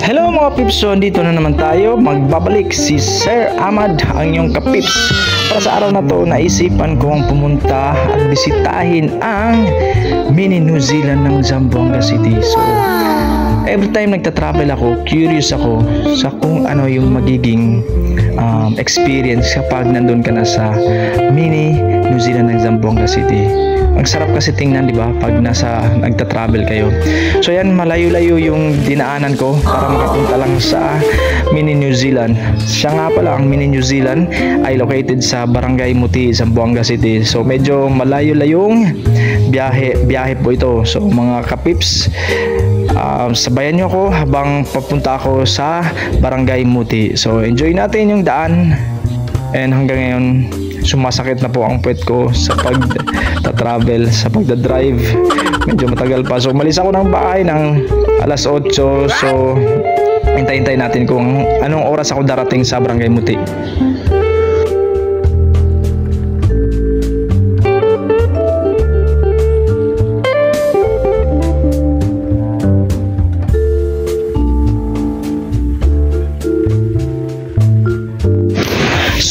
Hello mga pips, so dito na naman tayo. Magbabalik si Sir Ahmad, ang inyong kapips. Para sa araw na to, naisipan kong pumunta at bisitahin ang mini New Zealand ng Zamboanga City. So every time nagta-travel ako, curious ako sa kung ano yung magiging experience kapag nandun ka na sa mini New Zealand ng Zamboanga City. Ang sarap kasi tingnan, di ba, pag nagta-travel kayo. So yan, malayo-layo yung dinaanan ko para makapunta lang sa mini New Zealand. Siya nga pala, ang mini New Zealand ay located sa Barangay Muti, Zamboanga City. So medyo malayo-layong biyahe po ito. So mga kapips, sabayan nyo ako habang papunta ako sa Barangay Muti. So enjoy natin yung daan. And hanggang ngayon, sumasakit na po ang puwet ko sa pagta-travel, sa pagda-drive. Medyo matagal pa. So umalis ako ng bahay ng alas 8. So hintay-hintay natin kung anong oras ako darating sa Barangay Muti.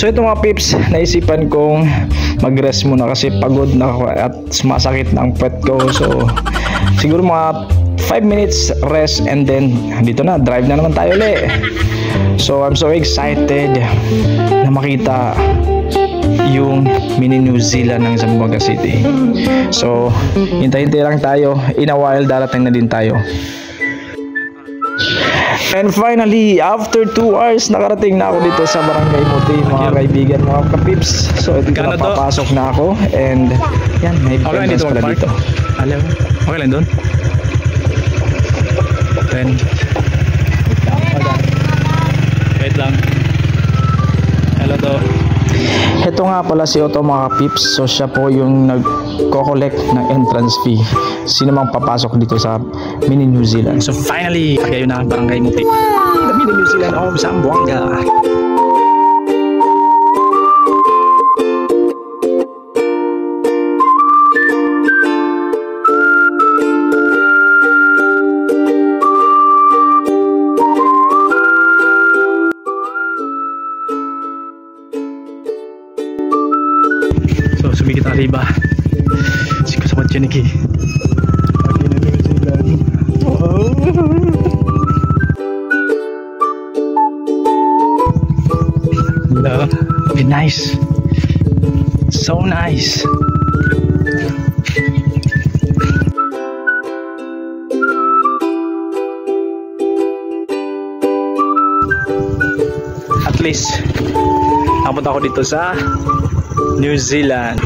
So ito mga pips, naisipan kong mag-rest muna kasi pagod na ako at sumasakit na ang puwet ko. So siguro mga 5 minutes rest and then dito na, drive na naman tayo ulit. So I'm so excited na makita yung mini New Zealand ng Zamboanga City. So hintay-hintay lang tayo, in a while darating na din tayo. And finally, after 2 hours, nakarating na ako dito sa Barangay Muti, mga kaibigan, mga kapips. So ito na, papasok na ako. And yan, may entrance pala dito. Alam mo? Okay lang doon? Then wait lang. Hello to. Ito nga pala si Otto, mga pips. So siya po yung nagko-collect ng entrance fee. Sino mang papasok dito sa mini New Zealand. So finally, kayo na Barangay Muti, the mini New Zealand of Zamboanga. So sumikit arriba si kasama Chiniki. Very nice, so nice. At least napunta ako dito sa New Zealand.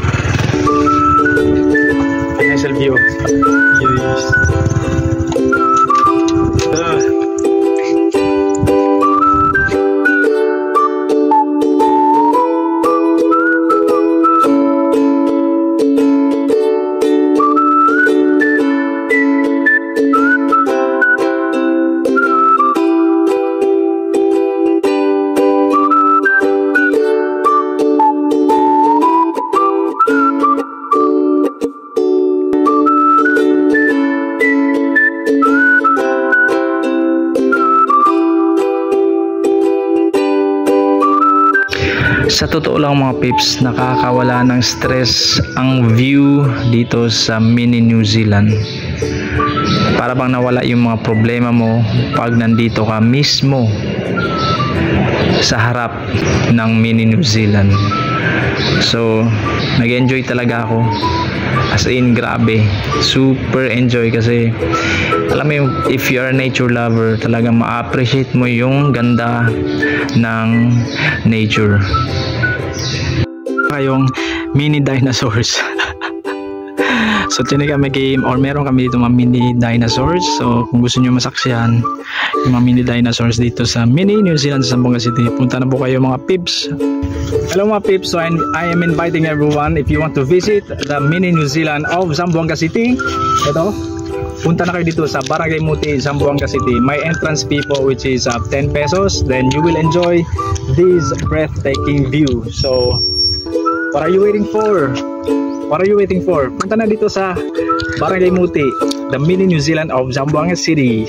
Nice view. Yes. Sa totoo lang mga pips, nakakawala ng stress ang view dito sa mini New Zealand. Para bang nawala yung mga problema mo pag nandito ka mismo sa harap ng mini New Zealand. So nag-enjoy talaga ako, as in grabe, super enjoy. Kasi alam mo yung, if you are a nature lover, talagang ma-appreciate mo yung ganda ng nature. Yung mini dinosaurs. So tinig kami game, or meron kami dito mga mini dinosaurs. So kung gusto nyo masaksihan yung mga mini dinosaurs dito sa mini New Zealand sa Zamboanga City, punta na po kayo mga pips. Hello mga pips, so I am inviting everyone, if you want to visit the mini New Zealand of Zamboanga City, ito, punta na kayo dito sa Barangay Muti, Zamboanga City. My entrance fee po, which is 10 pesos. Then you will enjoy this breathtaking view. So what are you waiting for? What are you waiting for? Punta na dito sa Barangay Muti, the mini New Zealand of Zamboanga City.